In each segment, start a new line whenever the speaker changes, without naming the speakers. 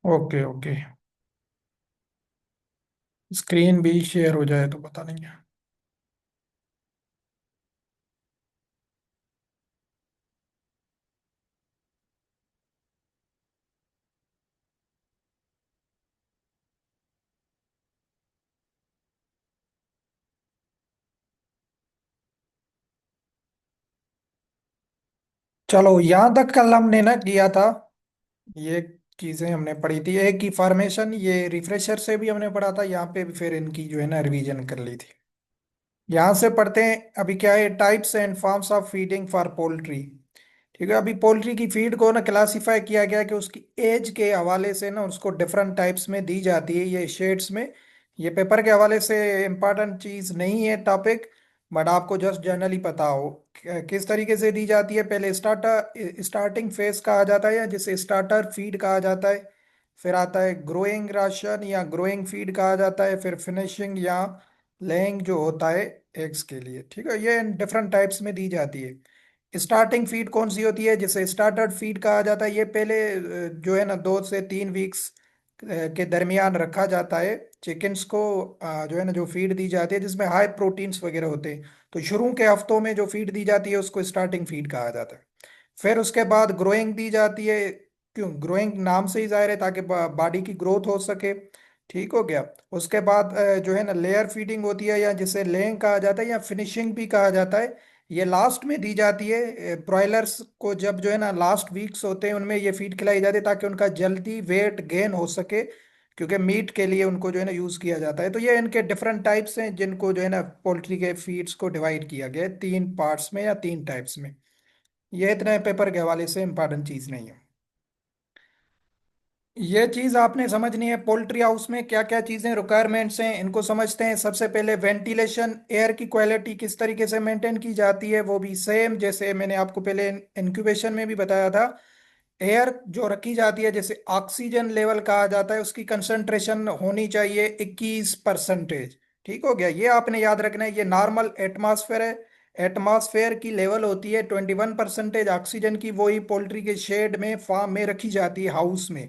Okay okay. Screen भी share हो जाए तो पता नहीं है। चलो, यहाँ तक कल हमने ना किया था। ये चीजें हमने पढ़ी थी, एक की फॉर्मेशन ये रिफ्रेशर से भी हमने पढ़ा था, यहाँ पे भी फिर इनकी जो है ना रिवीजन कर ली थी। यहाँ से पढ़ते हैं अभी क्या है, types and forms of feeding for poultry. ठीक है, अभी पोल्ट्री की फीड को ना क्लासिफाई किया गया कि उसकी एज के हवाले से ना उसको डिफरेंट टाइप्स में दी जाती है, ये शेड्स में। ये पेपर के हवाले से इम्पोर्टेंट चीज नहीं है टॉपिक, बट आपको जस्ट जनरली पता हो किस तरीके से दी जाती है। पहले स्टार्टिंग फेज कहा जाता है, या जिसे स्टार्टर फीड कहा जाता है। फिर आता है ग्रोइंग राशन या ग्रोइंग फीड कहा जाता है। फिर फिनिशिंग या लेइंग जो होता है एग्स के लिए। ठीक है, ये डिफरेंट टाइप्स में दी जाती है। स्टार्टिंग फीड कौन सी होती है, जिसे स्टार्टर फीड कहा जाता है, ये पहले जो है ना 2 से 3 वीक्स के दरमियान रखा जाता है चिकन्स को। जो है ना जो फीड दी जाती है जिसमें हाई प्रोटीन्स वगैरह होते हैं, तो शुरू के हफ्तों में जो फीड दी जाती है उसको स्टार्टिंग फीड कहा जाता है। फिर उसके बाद ग्रोइंग दी जाती है। क्यों ग्रोइंग, नाम से ही जाहिर है, ताकि बॉडी की ग्रोथ हो सके। ठीक हो गया। उसके बाद जो है ना लेयर फीडिंग होती है, या जिसे लेइंग कहा जाता है या फिनिशिंग भी कहा जाता है। ये लास्ट में दी जाती है। ब्रॉयलर्स को जब जो है ना लास्ट वीक्स होते हैं उनमें ये फीड खिलाई जाती है, ताकि उनका जल्दी वेट गेन हो सके, क्योंकि मीट के लिए उनको जो है ना यूज किया जाता है। तो ये इनके डिफरेंट टाइप्स हैं जिनको जो है ना पोल्ट्री के फीड्स को डिवाइड किया गया है 3 पार्ट्स में या 3 टाइप्स में। ये इतने पेपर के हवाले से इम्पोर्टेंट चीज नहीं है। ये चीज आपने समझनी है, पोल्ट्री हाउस में क्या क्या चीजें रिक्वायरमेंट्स हैं इनको समझते हैं। सबसे पहले वेंटिलेशन, एयर की क्वालिटी किस तरीके से मेंटेन की जाती है, वो भी सेम जैसे मैंने आपको पहले इंक्यूबेशन में भी बताया था। एयर जो रखी जाती है, जैसे ऑक्सीजन लेवल कहा जाता है, उसकी कंसंट्रेशन होनी चाहिए 21%। ठीक हो गया, ये आपने याद रखना है। ये नॉर्मल एटमॉस्फेयर है। एटमॉस्फेयर की लेवल होती है 21% ऑक्सीजन की, वही पोल्ट्री के शेड में फार्म में रखी जाती है हाउस में।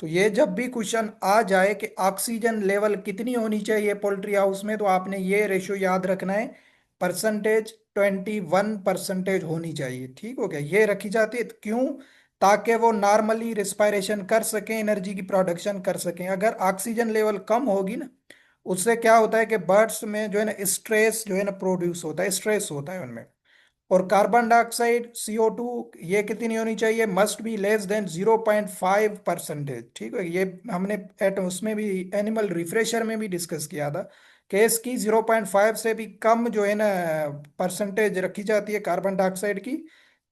तो ये जब भी क्वेश्चन आ जाए कि ऑक्सीजन लेवल कितनी होनी चाहिए पोल्ट्री हाउस में, तो आपने ये रेशियो याद रखना है। परसेंटेज 21% होनी चाहिए। ठीक हो गया, ये रखी जाती है क्यों, ताकि वो नॉर्मली रिस्पायरेशन कर सकें, एनर्जी की प्रोडक्शन कर सकें। अगर ऑक्सीजन लेवल कम होगी ना, उससे क्या होता है कि बर्ड्स में जो है ना स्ट्रेस जो है ना प्रोड्यूस होता है, स्ट्रेस होता है उनमें। और कार्बन डाइऑक्साइड CO2 ये कितनी होनी चाहिए, मस्ट बी लेस देन 0.5%। ठीक है, ये हमने एट उसमें भी एनिमल रिफ्रेशर में भी डिस्कस किया था कि इसकी 0.5 से भी कम जो है ना परसेंटेज रखी जाती है कार्बन डाइऑक्साइड की।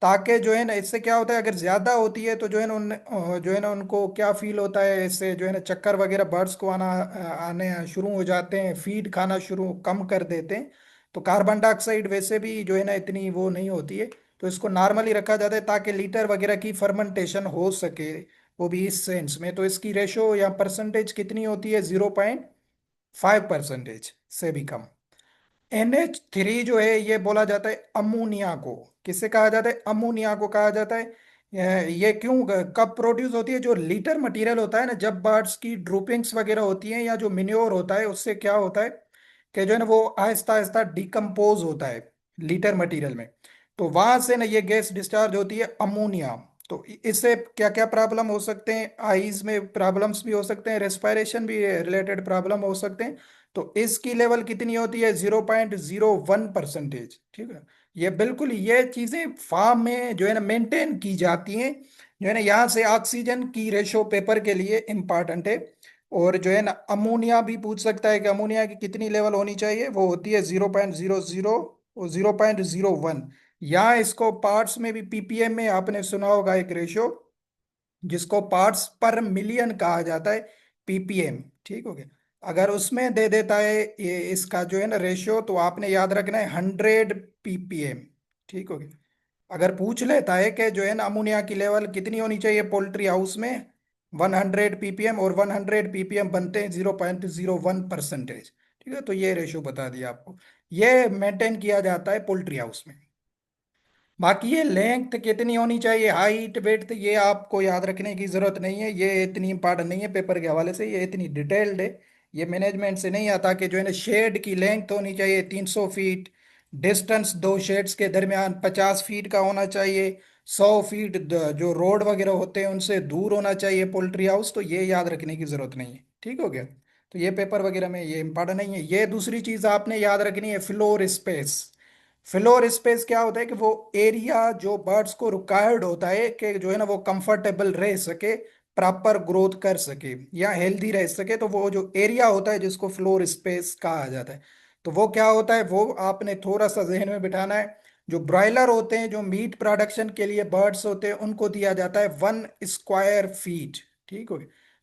ताकि जो है ना इससे क्या होता है, अगर ज्यादा होती है तो जो है ना जो है ना उनको क्या फील होता है, इससे जो है ना चक्कर वगैरह बर्ड्स को आने शुरू हो जाते हैं, फीड खाना शुरू कम कर देते हैं। तो कार्बन डाइऑक्साइड वैसे भी जो है ना इतनी वो नहीं होती है, तो इसको नॉर्मली रखा जाता है ताकि लीटर वगैरह की फर्मेंटेशन हो सके, वो भी इस सेंस में। तो इसकी रेशो या परसेंटेज कितनी होती है, 0.5% से भी कम। NH3 जो है ये बोला जाता है अमोनिया को। किसे कहा जाता है, अमोनिया को कहा जाता है। ये क्यों कब प्रोड्यूस होती है, जो लीटर मटेरियल होता है ना, जब बर्ड्स की ड्रूपिंग्स वगैरह होती हैं या जो मिन्योर होता है, उससे क्या होता है कि जो है ना वो आहिस्ता आहिस्ता डिकम्पोज होता है लीटर मटेरियल में। तो वहां से ना ये गैस डिस्चार्ज होती है अमोनिया। तो इससे क्या क्या प्रॉब्लम हो सकते हैं, आईज में प्रॉब्लम्स भी हो सकते हैं, रेस्पिरेशन भी रिलेटेड प्रॉब्लम हो सकते हैं। तो इसकी लेवल कितनी होती है, 0.01%। ठीक है, ये बिल्कुल ये चीजें फार्म में जो है ना मेंटेन की जाती हैं। जो है ना यहाँ से ऑक्सीजन की रेशो पेपर के लिए इंपॉर्टेंट है। और जो है ना अमोनिया भी पूछ सकता है कि अमोनिया की कितनी लेवल होनी चाहिए, वो होती है 0.00 और 0.01। यहाँ इसको पार्ट्स में भी PPM में आपने सुना होगा एक रेशो, जिसको पार्ट्स पर मिलियन कहा जाता है, PPM। ठीक हो गया, अगर उसमें दे देता है ये इसका जो है ना रेशियो, तो आपने याद रखना है 100 PPM। ठीक हो गया, अगर पूछ लेता है कि जो है ना अमोनिया की लेवल कितनी होनी चाहिए पोल्ट्री हाउस में, 100 PPM, और 100 PPM बनते हैं 0.01%। ठीक है, तो ये रेशियो बता दिया आपको। ये मेंटेन किया जाता है पोल्ट्री हाउस में। बाकी ये लेंथ कितनी होनी चाहिए, हाइट वेट, ये आपको याद रखने की जरूरत नहीं है, ये इतनी इंपॉर्टेंट नहीं है पेपर के हवाले से, ये इतनी डिटेल्ड है। ये मैनेजमेंट से नहीं आता कि जो है ना शेड की लेंथ होनी चाहिए 300 फीट, डिस्टेंस दो शेड्स के दरमियान 50 फीट का होना चाहिए, 100 फीट जो रोड वगैरह होते हैं उनसे दूर होना चाहिए पोल्ट्री हाउस। तो ये याद रखने की जरूरत नहीं है, ठीक हो गया। तो ये पेपर वगैरह में ये इंपॉर्टेंट नहीं है। ये दूसरी चीज आपने याद रखनी है, फ्लोर स्पेस। फ्लोर स्पेस क्या होता है कि वो एरिया जो बर्ड्स को रिक्वायर्ड होता है कि जो है ना वो कंफर्टेबल रह सके, प्रॉपर ग्रोथ कर सके या हेल्दी रह सके, तो वो जो एरिया होता है जिसको फ्लोर स्पेस कहा जाता है। तो वो क्या होता है, वो आपने थोड़ा सा जहन में बिठाना है। जो ब्रॉयलर होते हैं, जो मीट प्रोडक्शन के लिए बर्ड्स होते हैं, उनको दिया जाता है 1 स्क्वायर फीट। ठीक हो,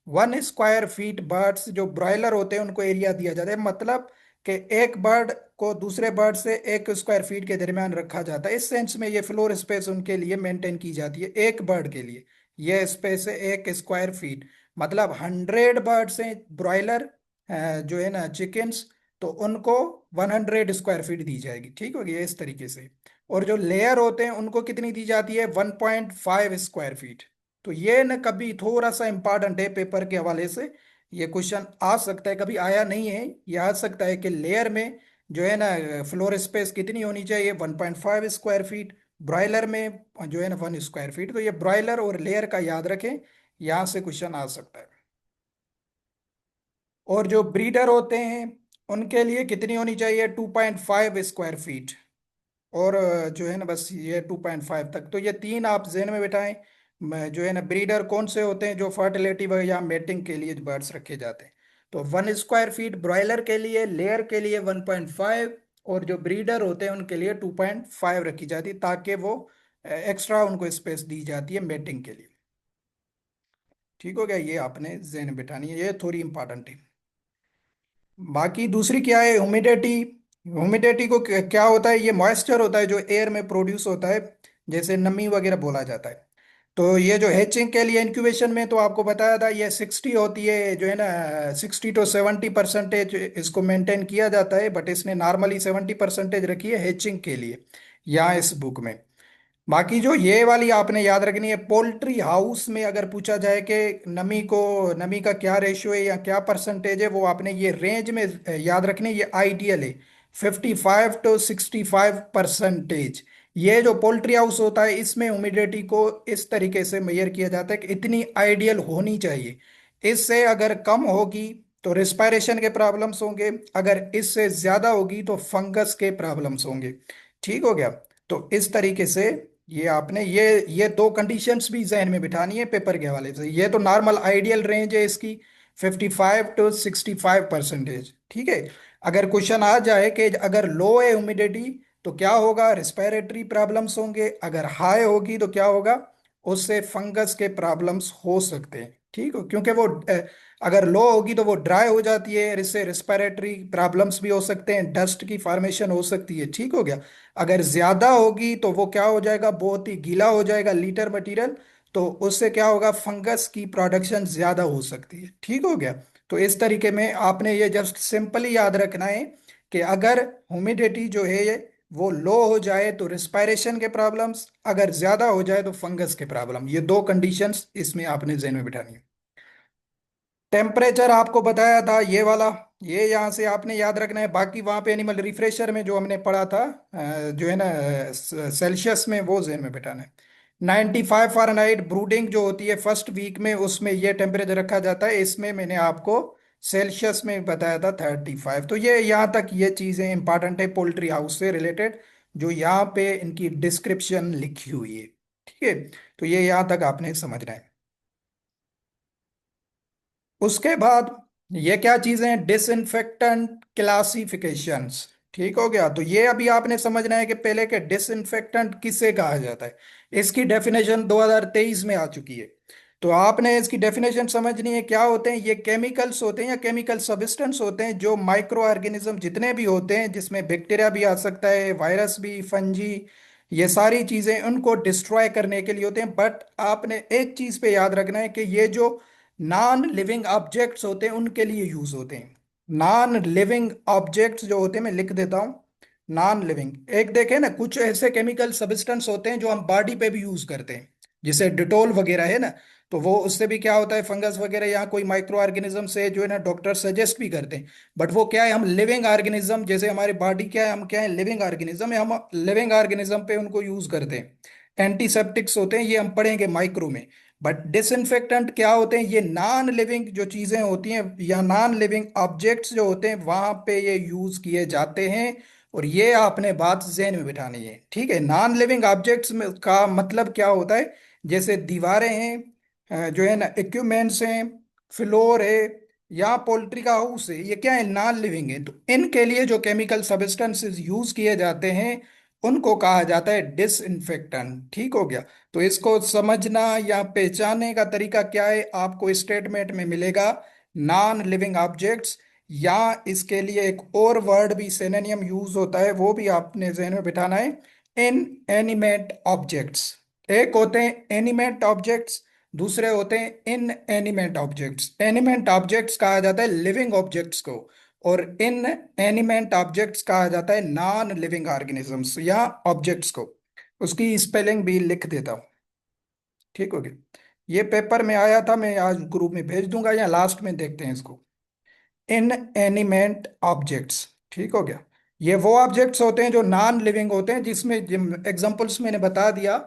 1 स्क्वायर फीट बर्ड्स जो ब्रॉयलर होते हैं उनको एरिया दिया जाता है। मतलब कि एक बर्ड को दूसरे बर्ड से 1 स्क्वायर फीट के दरमियान रखा जाता है। इस सेंस में ये फ्लोर स्पेस उनके लिए मेंटेन की जाती है, एक बर्ड के लिए ये स्पेस है 1 स्क्वायर फीट। मतलब 100 बर्ड्स हैं ब्रॉयलर, जो है ना चिकन्स, तो उनको 100 स्क्वायर फीट दी जाएगी। ठीक होगी ये इस तरीके से। और जो लेयर होते हैं उनको कितनी दी जाती है, 1.5 स्क्वायर फीट। तो ये न कभी थोड़ा सा इंपॉर्टेंट है पेपर के हवाले से, ये क्वेश्चन आ सकता है, कभी आया नहीं है, ये आ सकता है कि लेयर में जो है ना फ्लोर स्पेस कितनी होनी चाहिए, 1.5 स्क्वायर फीट। ब्रॉयलर में जो है ना 1 स्क्वायर फीट। तो ये ब्रॉयलर और लेयर का याद रखें, यहाँ से क्वेश्चन आ सकता है। और जो ब्रीडर होते हैं उनके लिए कितनी होनी चाहिए, 2.5 स्क्वायर फीट। और जो है ना बस ये 2.5 तक। तो ये तीन आप जेन में बिठाएं। जो है ना ब्रीडर कौन से होते हैं, जो फर्टिलिटी या मेटिंग के लिए बर्ड्स रखे जाते हैं। तो 1 स्क्वायर फीट ब्रॉयलर के लिए, लेयर के लिए 1.5, और जो ब्रीडर होते हैं उनके लिए 2.5 रखी जाती है, ताकि वो एक्स्ट्रा उनको स्पेस दी जाती है मेटिंग के लिए। ठीक हो गया, ये आपने जेन में बिठानी है, ये थोड़ी इंपॉर्टेंट है। बाकी दूसरी क्या है, ह्यूमिडिटी। ह्यूमिडिटी को क्या होता है, ये मॉइस्चर होता है जो एयर में प्रोड्यूस होता है, जैसे नमी वगैरह बोला जाता है। तो ये जो हैचिंग के लिए इंक्यूबेशन में तो आपको बताया था ये 60 होती है, जो है ना 60 to 70% इसको मेंटेन किया जाता है, बट इसने नॉर्मली 70% रखी है हैचिंग के लिए यहाँ इस बुक में। बाकी जो ये वाली आपने याद रखनी है, पोल्ट्री हाउस में अगर पूछा जाए कि नमी का क्या रेशियो है या क्या परसेंटेज है, वो आपने ये रेंज में याद रखनी है, ये आइडियल है 55 to 65%। ये जो पोल्ट्री हाउस होता है इसमें ह्यूमिडिटी को इस तरीके से मेजर किया जाता है कि इतनी आइडियल होनी चाहिए। इससे अगर कम होगी तो रिस्पायरेशन के प्रॉब्लम्स होंगे, अगर इससे ज्यादा होगी तो फंगस के प्रॉब्लम्स होंगे। ठीक हो गया। तो इस तरीके से ये आपने ये दो कंडीशंस भी जहन में बिठानी है पेपर के हवाले से। ये तो नॉर्मल आइडियल रेंज है इसकी, 55 to 65%। ठीक है। अगर क्वेश्चन आ जाए कि अगर लो है ह्यूमिडिटी तो क्या होगा, रिस्पायरेटरी प्रॉब्लम्स होंगे, अगर हाई होगी तो क्या होगा, उससे फंगस के प्रॉब्लम्स हो सकते हैं। ठीक हो, क्योंकि वो अगर लो होगी तो वो ड्राई हो जाती है, इससे रिस्पायरेटरी प्रॉब्लम्स भी हो सकते हैं, डस्ट की फॉर्मेशन हो सकती है। ठीक हो गया। अगर ज्यादा होगी तो वो क्या हो जाएगा, बहुत ही गीला हो जाएगा लीटर मटेरियल, तो उससे क्या होगा, फंगस की प्रोडक्शन ज्यादा हो सकती है। ठीक हो गया। तो इस तरीके में आपने ये जस्ट सिंपली याद रखना है कि अगर ह्यूमिडिटी जो है वो लो हो जाए तो रिस्पायरेशन के प्रॉब्लम्स, अगर ज्यादा हो जाए तो फंगस के प्रॉब्लम, ये दो कंडीशंस इसमें आपने ज़हन में बिठानी है। टेम्परेचर आपको बताया था ये वाला, ये यहाँ से आपने याद रखना है। बाकी वहाँ पे एनिमल रिफ्रेशर में जो हमने पढ़ा था, जो है ना सेल्सियस में, वो जेन में बिठाना है। 95 फ़ारेनहाइट ब्रूडिंग जो होती है फर्स्ट वीक में, उसमें ये टेम्परेचर रखा जाता है, इसमें मैंने आपको सेल्सियस में बताया था 35। तो ये यहाँ तक ये चीज़ें इंपॉर्टेंट है पोल्ट्री हाउस से रिलेटेड, जो यहाँ पे इनकी डिस्क्रिप्शन लिखी हुई है। ठीक है। तो ये यहाँ तक आपने समझना है। उसके बाद ये क्या चीजें हैं, डिसइंफेक्टेंट क्लासिफिकेशंस। ठीक हो गया। तो ये अभी आपने समझना है कि पहले के डिसइंफेक्टेंट किसे कहा जाता है। इसकी डेफिनेशन 2023 में आ चुकी है। तो आपने इसकी डेफिनेशन समझनी है, क्या होते हैं ये, केमिकल्स होते हैं या केमिकल सब्सटेंस होते हैं जो माइक्रो ऑर्गेनिज्म जितने भी होते हैं, जिसमें बैक्टीरिया भी आ सकता है, वायरस भी, फंजी, ये सारी चीजें उनको डिस्ट्रॉय करने के लिए होते हैं। बट आपने एक चीज पे याद रखना है कि ये जो नॉन लिविंग ऑब्जेक्ट्स होते हैं उनके लिए यूज होते हैं। नॉन लिविंग ऑब्जेक्ट्स जो होते हैं, मैं लिख देता हूं, नॉन लिविंग, एक देखें ना, कुछ ऐसे केमिकल सब्सटेंस होते हैं जो हम बॉडी पे भी यूज करते हैं, जैसे डिटोल वगैरह है ना, तो वो उससे भी क्या होता है, फंगस वगैरह या कोई माइक्रो ऑर्गेनिज्म से जो है ना, डॉक्टर सजेस्ट भी करते हैं। बट वो क्या है, हम लिविंग ऑर्गेनिज्म, जैसे हमारी बॉडी क्या है, हम क्या है, लिविंग ऑर्गेनिज्म है, हम लिविंग ऑर्गेनिज्म पे उनको यूज करते हैं। एंटीसेप्टिक्स होते हैं, ये हम पढ़ेंगे माइक्रो में। बट डिसइंफेक्टेंट क्या होते हैं, ये नॉन लिविंग जो चीजें होती हैं या नॉन लिविंग ऑब्जेक्ट्स जो होते हैं वहां पे ये यूज किए जाते हैं। और ये आपने बात जहन में बिठानी है, ठीक है। नॉन लिविंग ऑब्जेक्ट्स में का मतलब क्या होता है, जैसे दीवारें हैं, जो है ना इक्विपमेंट्स हैं, फ्लोर है, या पोल्ट्री का हाउस है, ये क्या है, नॉन लिविंग है। तो इनके लिए जो केमिकल सब्सटेंसेस यूज किए जाते हैं उनको कहा जाता है डिसइंफेक्टेंट, ठीक हो गया। तो इसको समझना या पहचानने का तरीका क्या है, आपको स्टेटमेंट में मिलेगा नॉन लिविंग ऑब्जेक्ट्स, या इसके लिए एक और वर्ड भी सिनोनिम यूज होता है, वो भी आपने जहन में बिठाना है, इन एनिमेट ऑब्जेक्ट्स। एक होते हैं एनिमेट ऑब्जेक्ट्स, दूसरे होते हैं इन एनिमेट ऑब्जेक्ट्स। एनिमेट ऑब्जेक्ट्स कहा जाता है लिविंग ऑब्जेक्ट्स को, और इन एनिमेट ऑब्जेक्ट्स कहा जाता है नॉन लिविंग ऑर्गेनिजम्स या ऑब्जेक्ट्स को। उसकी स्पेलिंग भी लिख देता हूँ, ठीक हो गया। ये पेपर में आया था, मैं आज ग्रुप में भेज दूंगा, या लास्ट में देखते हैं इसको। इन एनिमेट ऑब्जेक्ट्स, ठीक हो गया। ये वो ऑब्जेक्ट्स होते हैं जो नॉन लिविंग होते हैं, जिसमें एग्जांपल्स मैंने बता दिया,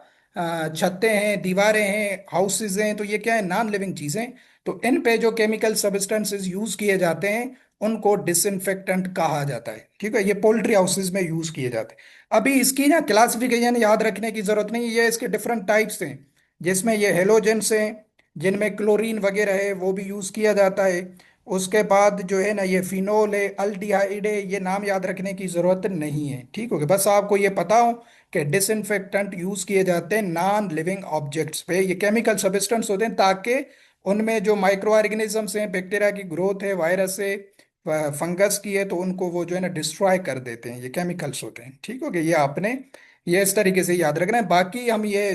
छतें हैं, दीवारें हैं, हाउसेज हैं, तो ये क्या है, नॉन लिविंग चीजें। तो इन पे जो केमिकल सब्सटेंसेस यूज किए जाते हैं उनको डिसइंफेक्टेंट कहा जाता है, ठीक है। ये पोल्ट्री हाउसेज में यूज किए जाते हैं। अभी इसकी ना क्लासिफिकेशन याद रखने की जरूरत नहीं है, ये इसके डिफरेंट टाइप्स हैं, जिसमें ये हेलोजेंस हैं, जिनमें क्लोरीन वगैरह है, वो भी यूज किया जाता है। उसके बाद जो है ना, ये फिनोल है, अल्डिहाइड है, ये नाम याद रखने की जरूरत नहीं है, ठीक हो गया। बस आपको ये पता हो कि डिसइंफेक्टेंट यूज किए जाते हैं नॉन लिविंग ऑब्जेक्ट्स पे, ये केमिकल सब्सटेंस होते हैं ताकि उनमें जो माइक्रो ऑर्गेनिजम्स हैं, बैक्टीरिया की ग्रोथ है, वायरस है, फंगस की है, तो उनको वो जो है ना डिस्ट्रॉय कर देते हैं, ये केमिकल्स होते हैं, ठीक हो गया। ये आपने ये इस तरीके से याद रखना है। बाकी हम ये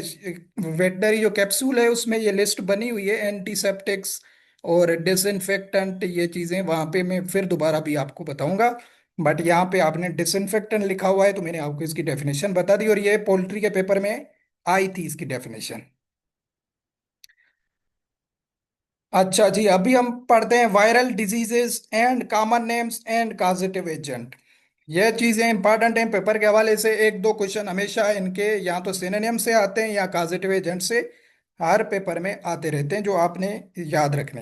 वेटनरी जो कैप्सूल है उसमें ये लिस्ट बनी हुई है, एंटीसेप्टिक्स और डिसइंफेक्टेंट, ये चीजें वहां पे मैं फिर दोबारा भी आपको बताऊंगा। बट यहाँ पे आपने डिसइंफेक्टेंट लिखा हुआ है, तो मैंने आपको इसकी डेफिनेशन बता दी, और ये पोल्ट्री के पेपर में आई थी इसकी डेफिनेशन। अच्छा जी, अभी हम पढ़ते हैं viral diseases and common names and causative agent. ये चीजें इंपॉर्टेंट हैं, पेपर के हवाले से एक दो क्वेश्चन हमेशा इनके या तो सिनोनिम से आते हैं या कॉजेटिव एजेंट से, हर पेपर में आते रहते हैं, जो आपने याद रखने।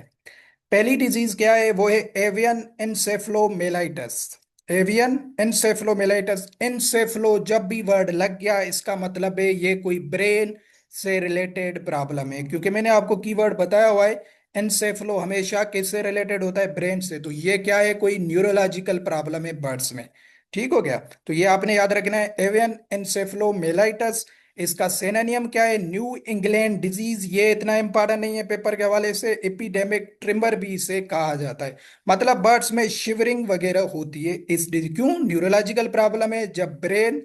पहली डिजीज क्या है, वो है एवियन एनसेफ्लोमेलाइटिस। एवियन एनसेफ्लोमेलाइटिस, एनसेफ्लो जब भी वर्ड लग गया इसका मतलब है ये कोई ब्रेन से रिलेटेड प्रॉब्लम है, क्योंकि मैंने आपको कीवर्ड बताया हुआ है, एनसेफ्लो हमेशा किससे रिलेटेड होता है, ब्रेन से। तो ये क्या है, कोई न्यूरोलॉजिकल प्रॉब्लम है बर्ड्स में, ठीक हो गया। तो ये आपने याद रखना है, एवियन एनसेफ्लोमेलाइटिस। इसका सिनोनिम क्या है, न्यू इंग्लैंड डिजीज, ये इतना इंपॉर्टेंट नहीं है पेपर के हवाले से। एपिडेमिक ट्रिमर भी इसे कहा जाता है, मतलब बर्ड्स में शिवरिंग वगैरह होती है इस डिजीज। क्यों, न्यूरोलॉजिकल प्रॉब्लम है, जब ब्रेन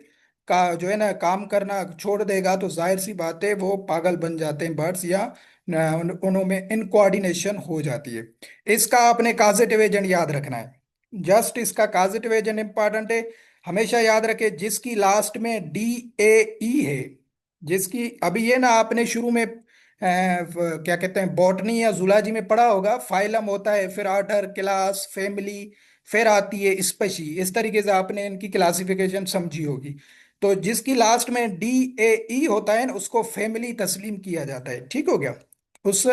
का जो है ना काम करना छोड़ देगा तो जाहिर सी बात है वो पागल बन जाते हैं बर्ड्स, या उनमें इनकोऑर्डिनेशन हो जाती है। इसका आपने कॉजेटिव एजेंट याद रखना है, जस्ट इसका कॉजेटिव एजेंट इंपॉर्टेंट है। हमेशा याद रखे जिसकी लास्ट में डी ए ई है, जिसकी अभी ये ना आपने शुरू में क्या कहते हैं, बॉटनी या जूलॉजी में पढ़ा होगा, फाइलम होता है, फिर आर्डर, क्लास, फैमिली, फिर आती है स्पेशी, इस तरीके से आपने इनकी क्लासिफिकेशन समझी होगी। तो जिसकी लास्ट में डी ए ई होता है ना, उसको फैमिली तस्लीम किया जाता है, ठीक हो गया। उस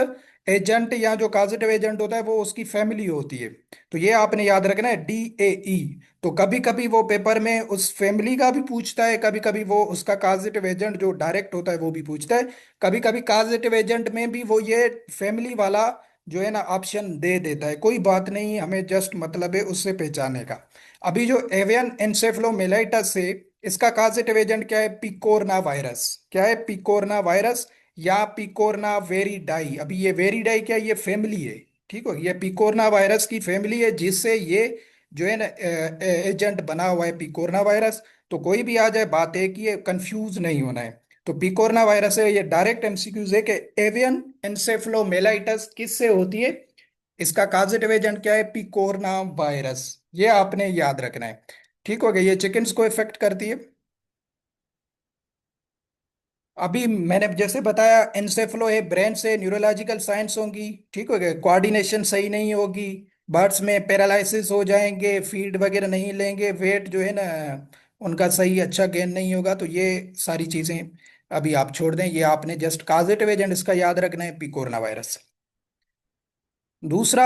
एजेंट या जो पॉजिटिव एजेंट होता है वो उसकी फैमिली होती है। तो ये आपने याद रखना है, डी ए ई। तो कभी कभी वो पेपर में उस फैमिली का भी पूछता है, कभी कभी वो उसका पॉजिटिव एजेंट जो डायरेक्ट होता है वो भी पूछता है, कभी कभी पॉजिटिव एजेंट में भी वो ये फैमिली वाला जो है ना ऑप्शन दे देता है। कोई बात नहीं, हमें जस्ट मतलब है उससे पहचाने का। अभी जो एवियन एनसेफ्लोमेलाइटिस से, इसका पॉजिटिव एजेंट क्या है, पिकोरना वायरस। क्या है, पिकोरना वायरस या पिकोरना वेरिडाई। अभी ये वेरिडाई क्या है, ये फैमिली है, ठीक हो, ये पिकोरना वायरस की फैमिली है, जिससे ये जो है ना एजेंट बना हुआ है पिकोरना वायरस। तो कोई भी आ जाए, बात है कि ये कंफ्यूज नहीं होना है। तो पिकोरना वायरस है, ये डायरेक्ट एमसीक्यूज है कि एवियन एनसेफ्लोमेलाइटिस किससे होती है, इसका पॉजिटिव एजेंट क्या है, पिकोरना वायरस, ये आपने याद रखना है। ठीक हो गया, ये चिकन्स को इफेक्ट करती है। अभी मैंने जैसे बताया, एनसेफलो है, ब्रेन से न्यूरोलॉजिकल साइंस होंगी। ठीक हो गया, कोऑर्डिनेशन सही नहीं होगी, बर्ड्स में पैरालिसिस हो जाएंगे, फीड वगैरह नहीं लेंगे, वेट जो है ना उनका सही अच्छा गेन नहीं होगा। तो ये सारी चीजें अभी आप छोड़ दें, ये आपने जस्ट काजेटिव एजेंट इसका याद रखना है, पिकोरोना वायरस। दूसरा,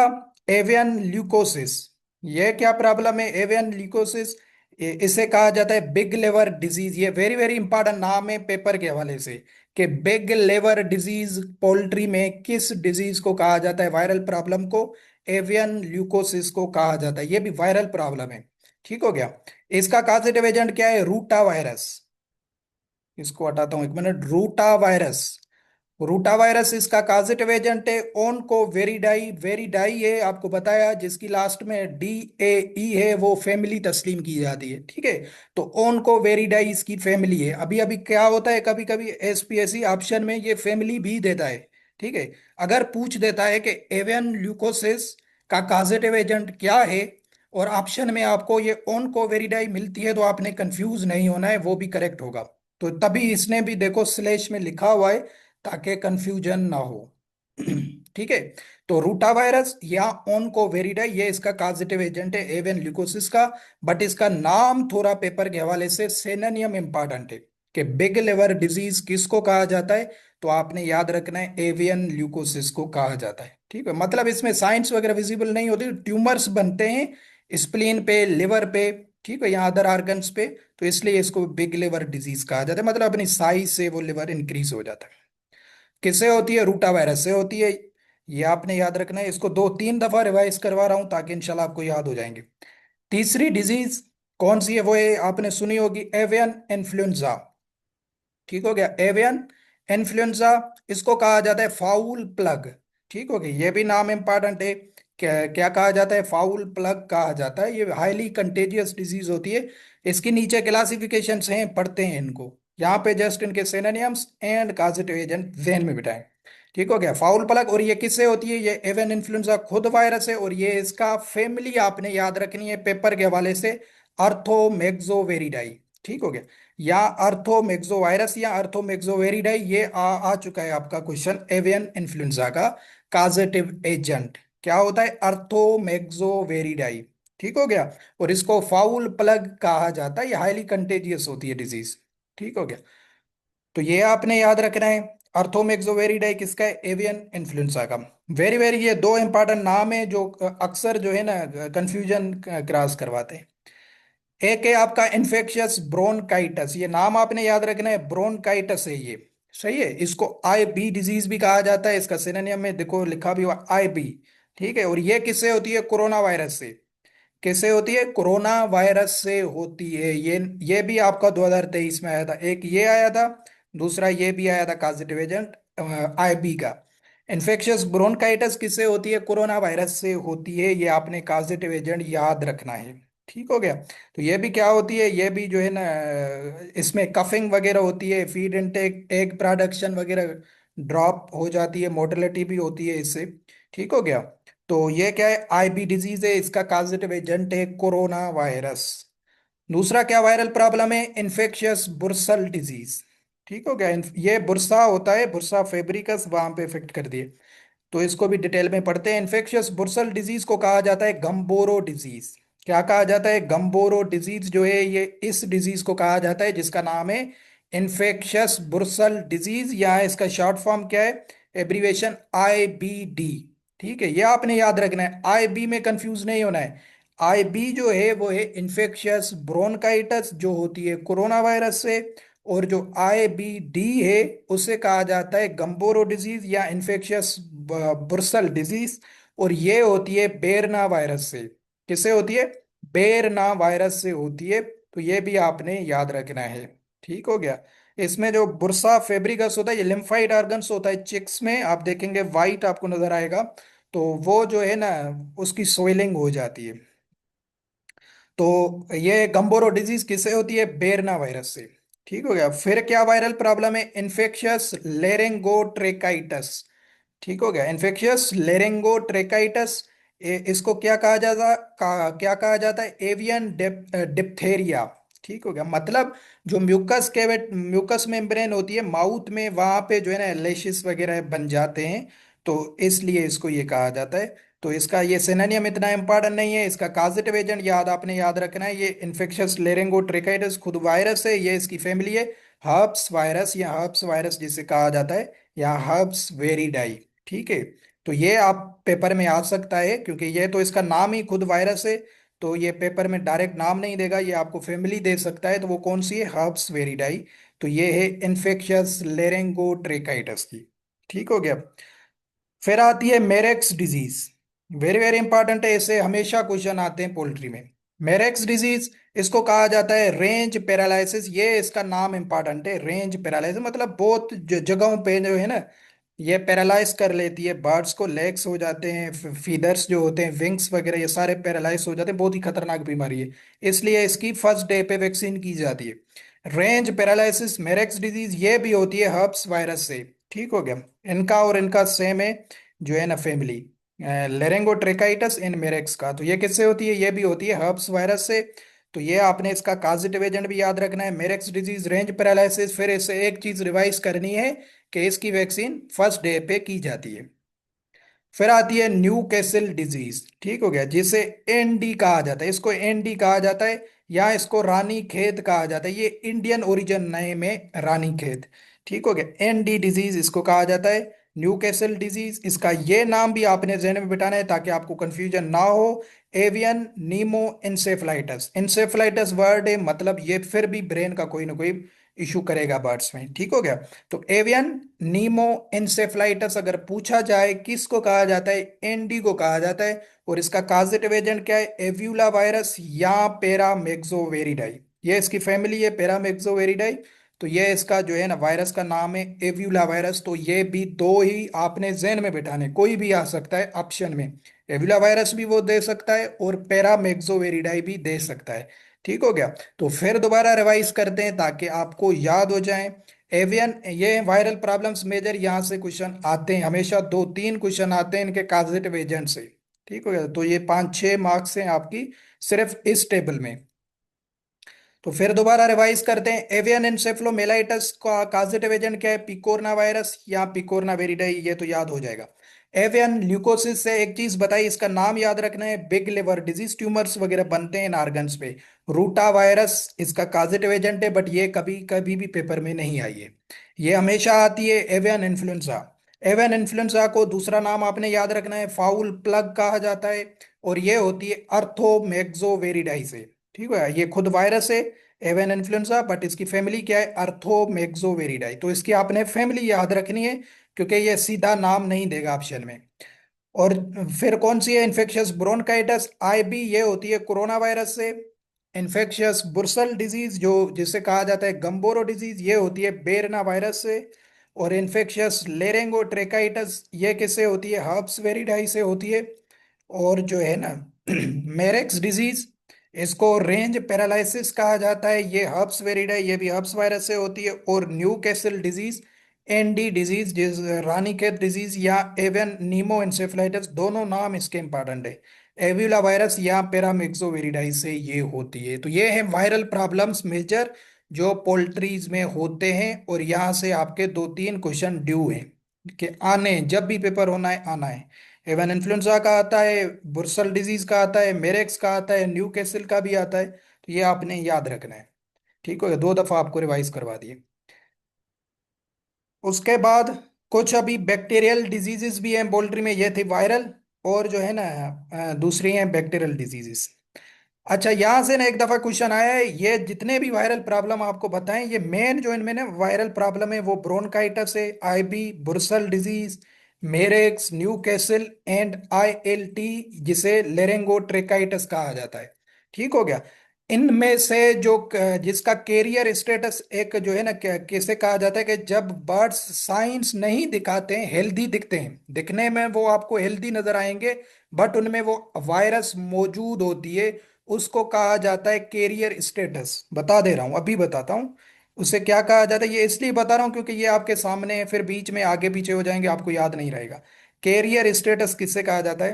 एवियन ल्यूकोसिस। ये क्या प्रॉब्लम है एवियन ल्यूकोसिस? इसे कहा जाता है बिग लिवर डिजीज। ये वेरी वेरी इंपॉर्टेंट नाम है पेपर के हवाले से, कि बिग लिवर डिजीज पोल्ट्री में किस डिजीज को कहा जाता है, वायरल प्रॉब्लम को एवियन ल्यूकोसिस को कहा जाता है। ये भी वायरल प्रॉब्लम है। ठीक हो गया। इसका कॉजेटिव एजेंट क्या है? रूटा वायरस। इसको हटाता हूं एक मिनट। रूटा वायरस, रूटा वायरस इसका कॉजेटिव एजेंट है। ओनको वेरिडाई, वेरिडाई है आपको बताया, जिसकी लास्ट में डी ए ई है, वो फैमिली तस्लीम की जाती है। ठीक है, तो ओनको वेरिडाई इसकी फैमिली है। अभी अभी क्या होता है, कभी कभी एसपीएससी ऑप्शन में ये फैमिली भी देता है। ठीक है, अगर पूछ देता है कि एवियन ल्यूकोसिस का कॉजेटिव एजेंट क्या है, और ऑप्शन में आपको ये ओनको वेरिडाई मिलती है, तो आपने कंफ्यूज नहीं होना है, वो भी करेक्ट होगा। तो तभी इसने भी देखो स्लेश में लिखा हुआ है, ताकि कंफ्यूजन ना हो। ठीक है, तो रूटा वायरस या ओनकोवेरिडा ये इसका कॉजेटिव एजेंट है एवियन ल्यूकोसिस का। बट इसका नाम थोड़ा पेपर के हवाले से सेनोनियम इंपॉर्टेंट है, कि बिग लिवर डिजीज किसको कहा जाता है, तो आपने याद रखना है एवियन ल्यूकोसिस को कहा जाता है। ठीक है, मतलब इसमें साइंस वगैरह विजिबल नहीं होती, ट्यूमर्स बनते हैं स्प्लीन पे, लिवर पे, ठीक है, या अदर ऑर्गन्स पे। तो इसलिए इसको बिग लिवर डिजीज कहा जाता है, मतलब अपनी साइज से वो लिवर इंक्रीज हो जाता है। किससे होती है? रूटा वायरस से होती है। ये आपने याद रखना है, इसको दो तीन दफा रिवाइज करवा रहा हूं ताकि इंशाल्लाह आपको याद हो जाएंगे। तीसरी डिजीज कौन सी है? वो है, आपने सुनी होगी, एवियन इन्फ्लुएंजा। ठीक हो गया, एवियन इन्फ्लुएंजा। इसको कहा जाता है फाउल प्लग। ठीक हो गया, ये भी नाम इंपॉर्टेंट है। क्या क्या कहा जाता है? फाउल प्लग कहा जाता है। ये हाईली कंटेजियस डिजीज होती है। इसके नीचे क्लासिफिकेशन हैं, पढ़ते हैं इनको, यहाँ पे जस्ट इनके सिनोनिम्स एंड कॉजेटिव एजेंट ध्यान में बिठाएं। ठीक हो गया, फाउल प्लग। और ये किससे होती है? ये एवियन इन्फ्लुएंजा खुद वायरस है, और ये इसका फैमिली आपने याद रखनी है पेपर के हवाले से, अर्थोमेक्सोवेरिडाई। ठीक हो गया, या अर्थोमेक्सोवायरस या अर्थोमेक्सोवेरिडाई, ये आ चुका है आपका क्वेश्चन। एवियन इन्फ्लुएंजा का कॉजेटिव एजेंट क्या होता है? अर्थोमेक्सोवेरिडाई। ठीक हो गया, और इसको फाउल प्लग कहा जाता है। ये हाईली कंटेजियस होती है डिजीज। ठीक हो गया, तो ये आपने याद रखना है। अर्थोमेक्सोवेरिडाई किसका है? एवियन इन्फ्लुएंजा का। वेरी वेरी, ये दो इंपॉर्टेंट नाम है जो अक्सर जो है ना कंफ्यूजन क्रॉस करवाते हैं। एक है आपका इन्फेक्शियस ब्रोनकाइटस, ये नाम आपने याद रखना है, ब्रोनकाइटस है ये। सही है, इसको आई बी डिजीज भी कहा जाता है, इसका सिनोनिम में देखो लिखा भी हुआ आई बी। ठीक है, और ये किससे होती है? कोरोना वायरस से। किससे होती है? कोरोना वायरस से होती है। ये भी आपका 2023 में आया था, एक ये आया था, दूसरा ये भी आया था पॉजिटिव एजेंट आईबी का। इन्फेक्शियस ब्रोनकाइटिस किससे होती है? कोरोना वायरस से होती है, ये आपने पॉजिटिव एजेंट याद रखना है। ठीक हो गया, तो ये भी क्या होती है? ये भी जो है ना इसमें कफिंग वगैरह होती है, फीड इनटेक, एग प्रोडक्शन वगैरह ड्रॉप हो जाती है, मोर्टेलिटी भी होती है इससे। ठीक हो गया, तो ये क्या है? आईबी डिजीज है, इसका कॉजेटिव एजेंट है कोरोना वायरस। दूसरा क्या वायरल प्रॉब्लम है? Infectious bursal disease. ठीक हो गया, ये बुर्सा होता है, बुर्सा फेब्रिकस, वहां पे इफेक्ट कर दिए। तो इसको भी डिटेल में पढ़ते हैं। इन्फेक्शियस बुर्सल डिजीज को कहा जाता है गम्बोरो डिजीज। क्या कहा जाता है? गम्बोरो डिजीज जो है, ये इस डिजीज को कहा जाता है जिसका नाम है इन्फेक्शियस बुर्सल डिजीज, या इसका शॉर्ट फॉर्म क्या है? Abbreviation IBD। ठीक है, ये आपने याद रखना है, IB में कंफ्यूज नहीं होना है। IB जो है वो है इन्फेक्शियस ब्रोनकाइटिस, जो होती है कोरोना वायरस से। और जो IBD है उसे कहा जाता है गम्बोरो डिजीज या इन्फेक्शियस बुर्सल डिजीज। और ये होती है बेरना वायरस से। किससे होती है? बेरना वायरस से होती है। तो ये भी आपने याद रखना है। ठीक हो गया, इसमें जो बुर्सा फेब्रिकस होता है, ये लिम्फाइड ऑर्गन्स होता है चिक्स में, आप देखेंगे वाइट आपको नजर आएगा। तो वो जो है ना उसकी सोइलिंग हो जाती है। तो ये गम्बोरो डिजीज किससे होती है? बेरना वायरस से। ठीक हो गया, फिर क्या वायरल प्रॉब्लम है? इन्फेक्शियस लेरिंगोट्रेकाइटस। ठीक हो गया, इन्फेक्शियस लेरिंगोट्रेकाइटस। इसको क्या कहा जाता क्या कहा जाता है? Avian diphtheria. ठीक हो गया। मतलब जो म्यूकस मेम्ब्रेन होती है माउथ में, वहां पे जो है ना लेशिस वगैरह बन जाते हैं, तो इसलिए इसको ये कहा जाता है। तो इसका ये सिनोनिम इतना इंपॉर्टेंट नहीं है। इसका काजेटिव एजेंट आपने याद रखना है, ये इन्फेक्शियस लेरिंगोट्रेकाइटिस खुद वायरस है, ये इसकी फैमिली है हर्प्स वायरस, या हर्प्स वायरस जिसे कहा जाता है, या हर्प्स वेरिडाई। ठीक है। तो ये आप पेपर में आ सकता है, क्योंकि ये तो इसका नाम ही खुद वायरस है, तो ये पेपर में डायरेक्ट नाम नहीं देगा, ये आपको फैमिली दे सकता है। तो वो कौन सी है? हर्ब्स वेरिडाई। तो ये है इन्फेक्शियस लेरिंगोट्रेकाइटिस की। ठीक हो गया। फिर आती है मेरेक्स डिजीज। वेरी वेरी इंपॉर्टेंट है, इससे हमेशा क्वेश्चन आते हैं पोल्ट्री में। मेरेक्स डिजीज, इसको कहा जाता है रेंज पैरालिसिस। ये इसका नाम इंपॉर्टेंट है, रेंज पैरालिसिस, मतलब बहुत जगहों पे जो है ना, ये पैरालाइज कर लेती है बर्ड्स को, लेग्स हो जाते हैं, फीदर्स जो होते हैं, विंग्स वगैरह, ये सारे पैरालाइज हो जाते हैं। बहुत ही खतरनाक बीमारी है, इसलिए इसकी फर्स्ट डे पे वैक्सीन की जाती है। रेंज पैरालिसिस मेरेक्स डिजीज ये भी होती है हर्प्स वायरस से। ठीक हो गया। इनका और इनका सेम है, जो है ना फैमिली, लेरेंगोट्रेकाइटस इन मेरेक्स का। तो ये किससे होती है? ये भी होती है हर्प्स वायरस से। तो ये आपने इसका काजिटिव एजेंट भी याद रखना है, मेरेक्स डिजीज, रेंज पैरालिसिस। फिर इससे एक चीज रिवाइज करनी है कि इसकी वैक्सीन फर्स्ट डे पे की जाती है। फिर आती है न्यू कैसल डिजीज। ठीक हो गया, जिसे एनडी कहा जाता है, इसको एनडी कहा जाता है, या इसको रानी खेत कहा जाता है। ये इंडियन ओरिजिन नेम है, रानी खेत। ठीक हो गया, एनडी डिजीज इसको कहा जाता है, न्यू कैसल डिजीज। इसका ये नाम भी आपने जहन में बिठाना है ताकि आपको कंफ्यूजन ना हो। एवियन नीमो इंसेफ्लाइटस, इंसेफ्लाइटस वर्ड है, मतलब ये फिर भी ब्रेन का कोई ना कोई इशू करेगा बर्ड्स में। ठीक हो गया। तो एवियन नीमो इंसेफ्लाइटस अगर पूछा जाए किसको कहा जाता है? एनडी को कहा जाता है। और इसका काजेटिव एजेंट क्या है? एव्यूला वायरस या पैरामेक्सोवेरिडाई। ये इसकी फैमिली है, पैरामेक्सोवेरिडाई। तो ये इसका जो है ना वायरस का नाम है एव्यूला वायरस। तो ये भी दो ही आपने जहन में बिठाने, कोई भी आ सकता है ऑप्शन में। एव्यूला वायरस भी वो दे सकता है और पैरामेक्सोवेरिडाई भी दे सकता है। ठीक हो गया। तो फिर दोबारा रिवाइज करते हैं ताकि आपको याद हो जाए। एवियन, ये वायरल प्रॉब्लम्स मेजर, यहाँ से क्वेश्चन आते हैं हमेशा, दो तीन क्वेश्चन आते हैं इनके काजेटिव एजेंट से। ठीक हो गया। तो ये 5-6 मार्क्स हैं आपकी सिर्फ इस टेबल में। तो फिर दोबारा रिवाइज करते हैं। एवियन एनसेफलोमेलाइटिस का काजेटिव एजेंट क्या है? पिकोरना वायरस या पिकोरना वेरिडाई, ये तो याद हो जाएगा। एवियन ल्यूकोसिस से एक चीज बताइए, इसका नाम याद रखना है, बिग लिवर डिजीज, ट्यूमर्स वगैरह बनते हैं इन ऑर्गन्स पे। रूटा वायरस इसका काजेटिव एजेंट है, बट ये कभी कभी भी पेपर में नहीं आई है, ये हमेशा आती है एवियन इन्फ्लुएंजा। एवियन इन्फ्लुएंजा को दूसरा नाम आपने याद रखना है, फाउल प्लग कहा जाता है, और ये होती है अर्थोमेक्सोवेरिडाई से। ठीक है, ये खुद वायरस है एवियन इन्फ्लुएंजा, बट इसकी फैमिली क्या है? अर्थोमेक्सोवेरिडाई। तो इसकी आपने फैमिली याद रखनी है, क्योंकि ये सीधा नाम नहीं देगा ऑप्शन में। और फिर कौन सी है? इन्फेक्शियस ब्रोनकाइटिस आईबी, ये होती है कोरोना वायरस से। इन्फेक्शियस बुर्सल डिजीज, जो जिसे कहा जाता है गंबोरो डिजीज, ये होती है बेरना वायरस से। और इन्फेक्शियस लेरेंगोट्रेकाइटिस, ये किससे होती है? हर्ब्स वेरिडाई से होती है। और जो है ना मेरेक्स डिजीज, इसको रेंज पैरालिसिस कहा जाता है, ये हर्ब्स वेरिडाई, ये भी हर्ब्स वायरस से होती है। और Newcastle disease, ND disease, जिस रानीखेत डिजीज, या एवियन नीमो इंसेफ्लाइटिस, दोनों नाम इसके इंपॉर्टेंट है। एविला वायरस या पैरामिक्सोविरिडाई से ये होती है। तो ये है वायरल प्रॉब्लम्स मेजर जो पोल्ट्रीज में होते हैं, और यहाँ से आपके 2-3 क्वेश्चन ड्यू हैं कि आने हैं, जब भी पेपर होना है आना है। एवन इन्फ्लुएंजा का आता है, बुर्सल डिजीज का आता है, मेरेक्स का आता है, न्यू कैसल का भी आता है। तो ये आपने याद रखना है। ठीक हो गया, 2 दफा आपको रिवाइज करवा दिए। उसके बाद कुछ अभी बैक्टीरियल डिजीजेस भी हैं पोल्ट्री में, ये थे वायरल, और जो है ना दूसरी हैं बैक्टीरियल डिजीजेस। अच्छा, यहाँ से ना एक दफा क्वेश्चन आया है, ये जितने भी वायरल प्रॉब्लम आपको बताएं, ये मेन जो इनमें ना वायरल प्रॉब्लम है वो ब्रोनकाइटिस है, IB, bursal disease, Marek's, Newcastle and ILT, जिसे लेरेंगोट्रेकाइटिस कहा जाता है। ठीक हो गया। इनमें से जो जिसका कैरियर स्टेटस एक जो है ना, कैसे कहा जाता है कि जब बर्ड्स साइंस नहीं दिखाते हैं, हेल्दी दिखते हैं, दिखने में वो आपको हेल्दी नजर आएंगे, बट उनमें वो वायरस मौजूद होती है, उसको कहा जाता है कैरियर स्टेटस। बता दे रहा हूं, अभी बताता हूं उसे क्या कहा जाता है। ये इसलिए बता रहा हूं क्योंकि ये आपके सामने है, फिर बीच में आगे पीछे हो जाएंगे, आपको याद नहीं रहेगा। कैरियर स्टेटस किससे कहा जाता है?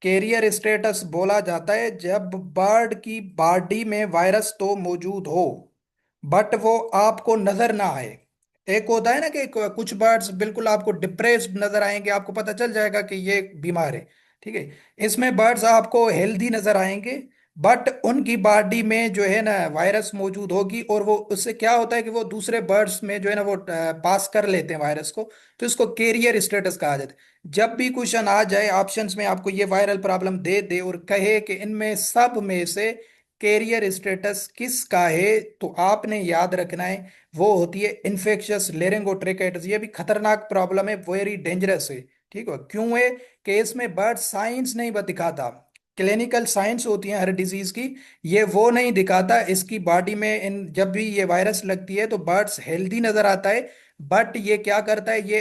कैरियर स्टेटस बोला जाता है जब बर्ड की बॉडी में वायरस तो मौजूद हो, बट वो आपको नजर ना आए। एक होता है ना कि कुछ बर्ड्स बिल्कुल आपको डिप्रेस्ड नजर आएंगे, आपको पता चल जाएगा कि ये बीमार है। ठीक है। इसमें बर्ड्स आपको हेल्दी नजर आएंगे, बट उनकी बॉडी में जो है ना वायरस मौजूद होगी, और वो उससे क्या होता है कि वो दूसरे बर्ड्स में जो है ना वो पास कर लेते हैं वायरस को। तो इसको कैरियर स्टेटस कहा जाता है। जब भी क्वेश्चन आ जाए ऑप्शंस में आपको ये वायरल प्रॉब्लम दे दे और कहे कि इनमें सब में से कैरियर स्टेटस किसका है, तो आपने याद रखना है वो होती है इन्फेक्शियस लेरिंगोट्रेकाइटिस। ये भी खतरनाक प्रॉब्लम है, वेरी डेंजरस है। ठीक है। क्यों है कि इसमें बर्ड साइंस नहीं दिखाता। क्लिनिकल साइंस होती है हर डिजीज की, ये वो नहीं दिखाता। इसकी बॉडी में इन जब भी ये वायरस लगती है तो बर्ड्स हेल्दी नजर आता है, बट ये क्या करता है, ये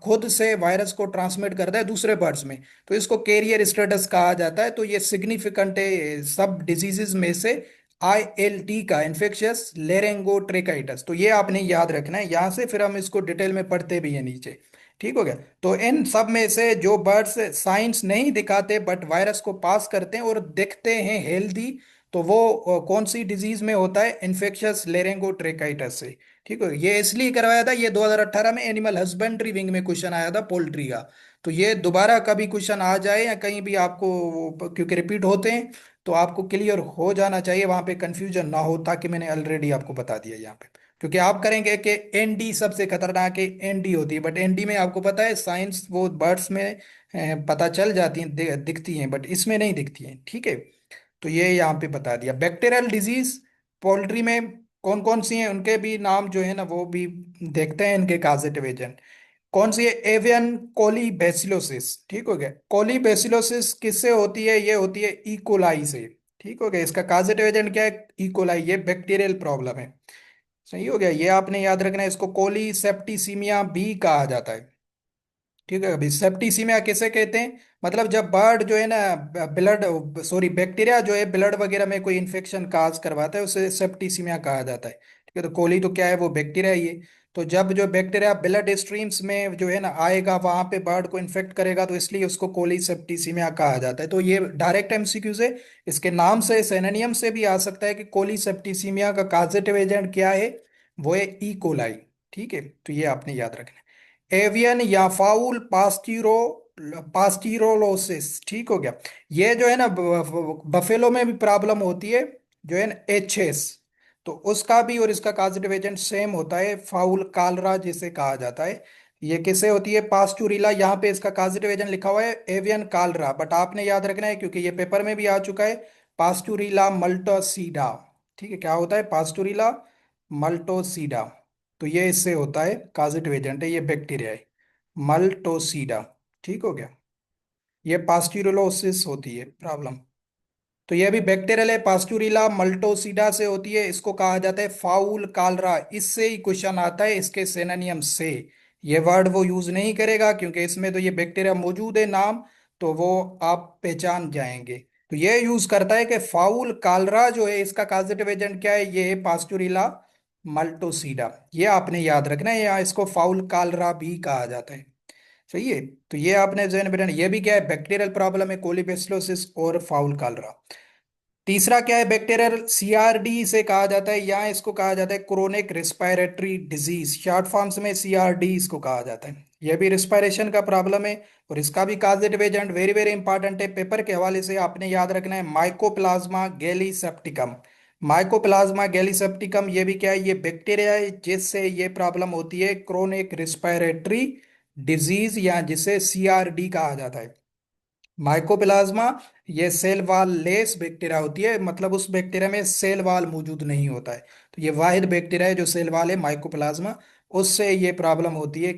खुद से वायरस को ट्रांसमिट करता है दूसरे बर्ड्स में। तो इसको कैरियर स्टेटस कहा जाता है। तो ये सिग्निफिकेंट है सब डिजीजेस में से, ILT का, इन्फेक्शियस लेरेंगोट्रेकाइटिस। तो ये आपने याद रखना है यहाँ से, फिर हम इसको डिटेल में पढ़ते भी हैं नीचे। ठीक हो गया। तो इन सब में से जो बर्ड्स साइंस नहीं दिखाते बट वायरस को पास करते हैं और दिखते हैं हेल्दी, तो वो कौन सी डिजीज में होता है, इन्फेक्शियस लेरेंगोट्रेकाइटिस से। ठीक है। ये इसलिए करवाया था, ये 2018 में एनिमल हस्बेंड्री विंग में क्वेश्चन आया था पोल्ट्री का। तो ये दोबारा कभी क्वेश्चन आ जाए या कहीं भी आपको क्योंकि रिपीट होते हैं, तो आपको क्लियर हो जाना चाहिए, वहां पे कंफ्यूजन ना हो, ताकि मैंने ऑलरेडी आपको बता दिया यहाँ पे। क्योंकि आप करेंगे कि एनडी सबसे खतरनाक है, एनडी होती है, बट एनडी में आपको पता है साइंस वो बर्ड्स में पता चल जाती हैं, दिखती हैं, बट इसमें नहीं दिखती हैं। ठीक है। तो ये यहाँ पे बता दिया। बैक्टीरियल डिजीज पोल्ट्री में कौन कौन सी हैं, उनके भी नाम जो है ना वो भी देखते हैं, इनके काजेटिव एजेंट कौन सी है। एवियन कोलीबैसिलोसिस। ठीक हो गया। कोलीबैसिलोसिस किससे होती है, ये होती है इकोलाई से। ठीक हो गया। इसका काजेटिव एजेंट क्या है, इकोलाई। ये बैक्टीरियल प्रॉब्लम है। सही हो गया। ये आपने याद रखना है। इसको कोली सेप्टिसीमिया भी कहा जाता है। ठीक है। अभी सेप्टिसीमिया किसे कहते हैं, मतलब जब बर्ड जो है ना ब्लड, सॉरी बैक्टीरिया जो है ब्लड वगैरह में कोई इन्फेक्शन काज करवाता है, उसे सेप्टिसीमिया कहा जाता है। ठीक है। तो कोली तो क्या है, वो बैक्टीरिया ही है। तो जब जो बैक्टीरिया ब्लड स्ट्रीम्स में जो है ना आएगा, वहां पे बर्ड को इन्फेक्ट करेगा, तो इसलिए उसको कोली सेप्टिसीमिया कहा जाता है। तो ये डायरेक्ट एमसीक्यू से, इसके नाम से सिनोनियम से भी आ सकता है कि कोली सेप्टिसीमिया का काजेटिव एजेंट क्या है, वो है ई कोलाई। ठीक है। तो ये आपने याद रखना है। एवियन या फाउल पास्टिरोलोसिस। ठीक हो गया। ये जो है ना बफेलो में भी प्रॉब्लम होती है, जो है ना HS। तो उसका भी और इसका काजेटिव एजेंट सेम होता है, फाउल कालरा जिसे कहा जाता है। ये किसे होती है, पास्टुरिला। यहाँ पे इसका काजेटिव एजेंट लिखा हुआ है एवियन कालरा, बट आपने याद रखना है क्योंकि ये पेपर में भी आ चुका है, पास्टुरिला मल्टोसीडा। ठीक है। क्या होता है, पास्टुरिला मल्टोसीडा। तो ये इससे होता है, काजेटिव एजेंट है, ये बैक्टीरिया है, मल्टोसीडा। ठीक हो गया। ये पास्ट्यूरिलोसिस होती है प्रॉब्लम। तो ये भी बैक्टीरियल है, पास्टुरिला मल्टोसिडा से होती है। इसको कहा जाता है फाउल कालरा। इससे ही क्वेश्चन आता है, इसके सिनोनियम से। ये वर्ड वो यूज नहीं करेगा क्योंकि इसमें तो ये बैक्टीरिया मौजूद है नाम, तो वो आप पहचान जाएंगे। तो ये यूज करता है कि फाउल कालरा जो है, इसका काजेटिव एजेंट क्या है, ये है पास्टुरिला मल्टोसिडा। ये आपने याद रखना है, या इसको फाउल कालरा भी कहा जाता है। सही है। तो ये आपने जहन में रखना। ये भी क्या है, बैक्टीरियल प्रॉब्लम है, कोलिबेसिलोसिस और फाउल कालरा। तीसरा क्या है, बैक्टीरियल CRD से कहा जाता है, या इसको कहा जाता है chronic respiratory disease, short forms में CRD इसको कहा जाता है। यह भी रिस्पायरेशन का प्रॉब्लम है, और इसका भी काजेटिव एजेंट वेरी वेरी इंपॉर्टेंट है, पेपर के हवाले से आपने याद रखना है, माइकोप्लाज्मा गैलीसेप्टिकम। माइकोप्लाज्मा गैलीसेप्टिकम ये भी क्या है, ये बैक्टीरिया है जिससे ये प्रॉब्लम होती है, क्रोनिक रिस्पायरेटरी डिजीज, या जिसे CRD कहा जाता है। माइकोप्लाज्मा ये सेल वाल लेस बैक्टीरिया होती है, मतलब उस बैक्टीरिया में सेल वाल मौजूद नहीं होता है। तो ये वाहिद बैक्टीरिया है जो सेल वाल है, माइकोप्लाज्मा। उससे ये प्रॉब्लम होती है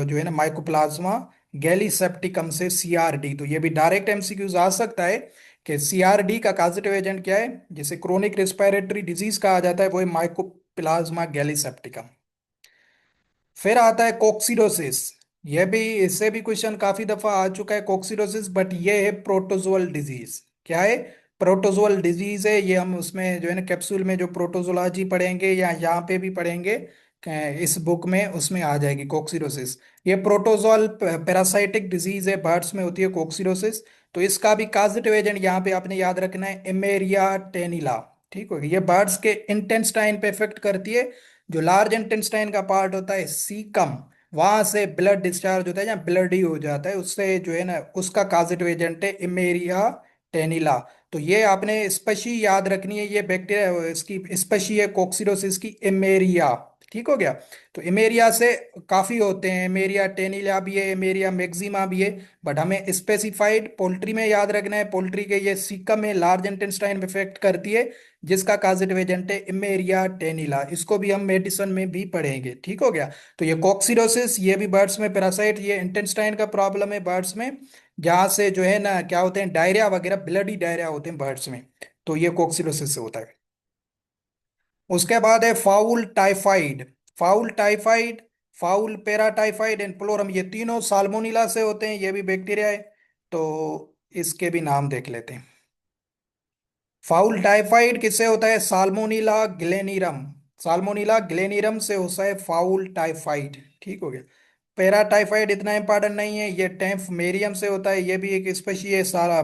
जो है ना माइकोप्लाज्मा गैलीसेप्टिकम से CRD। तो ये भी डायरेक्ट MCQs आ सकता है कि CRD का पॉजिटिव एजेंट क्या है, जिसे क्रोनिक रेस्पिरेटरी डिजीज कहा जाता है, वो है माइकोप्लाज्मा गैलीसेप्टिकम। फिर आता है कोक्सीडोसिस। यह भी, इससे भी क्वेश्चन काफी दफा आ चुका है कोक्सीडोसिस, बट ये है प्रोटोजोअल डिजीज। क्या है, प्रोटोजोअल डिजीज है ये। हम उसमें जो है ना कैप्सूल में जो प्रोटोजोलॉजी पढ़ेंगे, या यहाँ पे भी पढ़ेंगे, इस बुक में उसमें आ जाएगी कोक्सीडोसिस। ये प्रोटोजोअल पैरासाइटिक डिजीज है, बर्ड्स में होती है कोक्सीडोसिस। तो इसका भी काजिटिव एजेंट यहाँ पे आपने याद रखना है, इमेरिया टेनिला। ठीक हो गया, ये बर्ड्स के इंटेस्टाइन पे इफेक्ट करती है। जो लार्ज इंटेस्टाइन का पार्ट होता है सीकम, वहां से ब्लड डिस्चार्ज होता है, जहाँ ब्लड ही हो जाता है, उससे जो है ना, उसका काजिटिव एजेंट है इमेरिया टेनिला। तो ये आपने स्पशी याद रखनी है, ये बैक्टीरिया इसकी स्पशी है कोक्सीडोसिस की, इमेरिया। ठीक हो गया। तो इमेरिया से काफी होते हैं, इमेरिया टेनिला भी है, इमेरिया मैक्सिमा भी है। बट हमें स्पेसिफाइड पोल्ट्री में याद रखना है, पोल्ट्री के ये सीकम में लार्ज इंटेस्टाइन में इफेक्ट करती है, जिसका काजिटिव एजेंट है इमेरिया टेनिला। इसको भी हम मेडिसिन में भी पढ़ेंगे। ठीक हो गया। तो ये कोक्सीडोसिस, ये भी बर्ड्स में पैरासाइट, ये इंटेस्टाइन का प्रॉब्लम है बर्ड्स में, जहाँ से जो है ना क्या होते हैं, डायरिया वगैरह, ब्लडी डायरिया होते हैं बर्ड्स में। तो ये कोक्सीडोसिस से होता है। उसके बाद है fowl typhoid. Fowl typhoid, fowl paratyphoid and pullorum, ये तीनों साल्मोनिला से होते हैं, ये भी बैक्टीरिया है। तो इसके भी नाम देख लेते हैं। फाउल टाइफाइड किससे होता है? साल्मोनिला ग्लेनिरम। साल्मोनिला ग्लेनिरम से होता है फाउल टाइफाइड। ठीक हो गया। पैराटाइफाइड इतना इंपॉर्टेंट नहीं है, ये टेम्फ मेरियम से होता है, ये भी एक स्पेशी है, सारा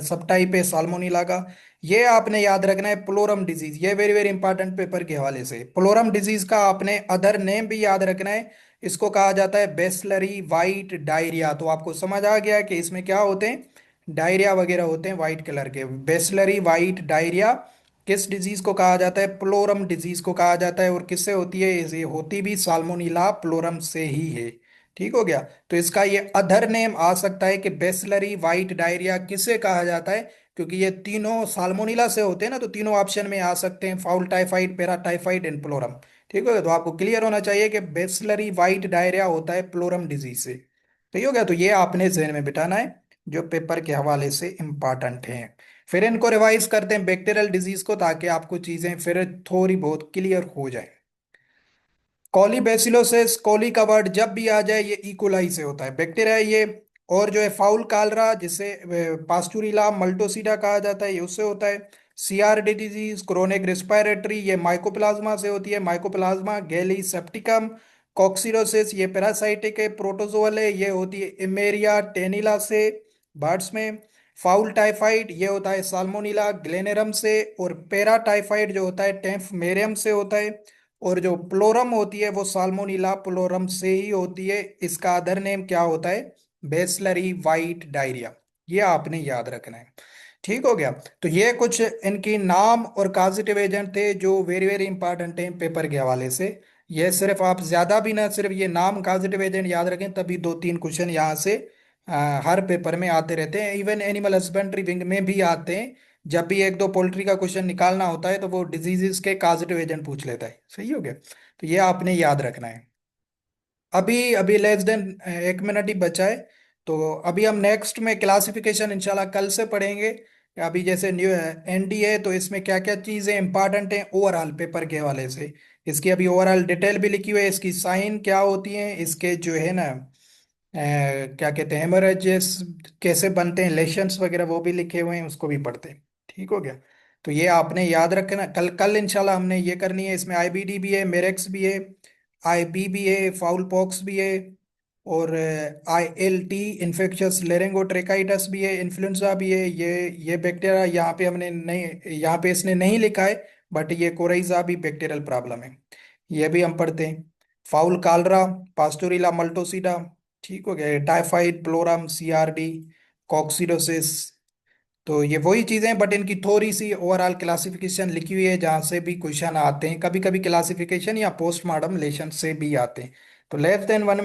सब टाइप है साल्मोनिला का। ये आपने याद रखना है प्लोरम डिजीज, ये वेरी वेरी इंपॉर्टेंट पेपर के हवाले से। प्लोरम डिजीज का आपने अदर नेम भी याद रखना है, इसको कहा जाता है बेसलरी वाइट डायरिया। तो आपको समझ आ गया कि इसमें क्या होते हैं, डायरिया वगैरह होते हैं वाइट कलर के। बेसलरी वाइट डायरिया किस डिजीज को कहा जाता है? प्लोरम डिजीज को कहा जाता है। और किससे होती है? ये होती भी साल्मोनिला प्लोरम से ही है। ठीक हो गया। तो इसका ये अदर नेम आ सकता है कि बेसलरी वाइट डायरिया किसे कहा जाता है, क्योंकि ये तीनों साल्मोनिला से होते हैं ना, तो तीनों ऑप्शन में आ सकते हैं, फाउल टाइफाइड, पैराटाइफाइड एंड प्लोरम। ठीक हो गया। तो आपको क्लियर होना चाहिए कि बेसलरी वाइट डायरिया होता है प्लोरम डिजीज से। सही हो गया। तो ये आपने जहन में बिठाना है, जो पेपर के हवाले से इंपॉर्टेंट हैं। फिर इनको रिवाइज करते हैं बैक्टीरियल डिजीज को, ताकि आपको चीजें फिर थोड़ी बहुत क्लियर हो जाए। कॉलीबैसिलोसिस, कॉली का वर्ड जब भी आ जाए, ये इकोलाई से होता है, बैक्टीरिया है ये। और जो है फाउल कालरा, जिसे पास्चुरिला मल्टोसिडा कहा जाता है, ये उससे होता है। सीआरडी डिजीज, क्रोनिक रेस्पिरेटरी, ये माइकोप्लाज्मा से होती है, माइकोप्लाज्मा गैली सेप्टिकम। कॉक्सिडोसिस, ये पैरासाइटिक है, प्रोटोजोअल है, ये होती है इमेरिया टेनिला से बर्ड्स में। फाउल टाइफाइड, ये होता है साल्मोनिला ग्लेनेरम से। और पैराटाइफाइड जो होता है टेम्फ से होता है। और जो प्लोरम होती है वो साल्मोनिला प्लोरम से ही होती है। इसका अदर नेम क्या होता है? बेसलरी वाइट डायरिया। ये आपने याद रखना है। ठीक हो गया। तो ये कुछ इनकी नाम और काजिटिव एजेंट थे, जो वेरी वेरी इंपॉर्टेंट हैं पेपर के हवाले से। ये सिर्फ आप ज्यादा भी ना, सिर्फ ये नाम काजिटिव एजेंट याद रखें, तभी दो तीन क्वेश्चन यहाँ से हर पेपर में आते रहते हैं। इवन एनिमल हस्बेंड्री विंग में भी आते हैं। जब भी एक दो पोल्ट्री का क्वेश्चन निकालना होता है, तो वो डिजीजेस के काजिटिव एजेंट पूछ लेता है। सही हो गया। तो ये आपने याद रखना है। अभी अभी लेस देन एक मिनट ही बचा है। तो अभी हम नेक्स्ट में क्लासिफिकेशन इंशाल्लाह कल से पढ़ेंगे। अभी जैसे न्यू एनडी है, तो इसमें क्या क्या चीज़ें इंपॉर्टेंट हैं ओवरऑल पेपर के हवाले से, इसकी अभी ओवरऑल डिटेल भी लिखी हुई है, इसकी साइन क्या होती हैं, इसके जो है ना क्या कहते हैं, हेमोरेजेस कैसे बनते हैं, लेशंस वगैरह वो भी लिखे हुए हैं, उसको भी पढ़ते हैं। ठीक हो गया। तो ये आपने याद रखना, कल कल इंशाल्लाह हमने ये करनी है। इसमें आईबीडी भी है, मेरेक्स भी है, आईबी भी है, फाउल पॉक्स भी है, और ILT इन्फेक्शियस लेरिंगोट्रेकाइटिस भी है, इन्फ्लुएंजा भी है। ये बैक्टीरिया यहाँ पे हमने नहीं, यहाँ पे इसने नहीं लिखा है, बट ये कोराइजा भी बैक्टीरियल प्रॉब्लम है, ये भी हम पढ़ते हैं। Fowl cholera, pasteurella multocida. ठीक हो गया। Typhoid, pullorum, CRD, coccidiosis. तो ये वही चीजें, बट इनकी थोड़ी सी ओवरऑल क्लासिफिकेशन लिखी हुई है, जहाँ से भी क्वेश्चन आते हैं, कभी कभी क्लासिफिकेशन या पोस्टमार्टम लेशन से भी आते हैं। तो लेस देन 1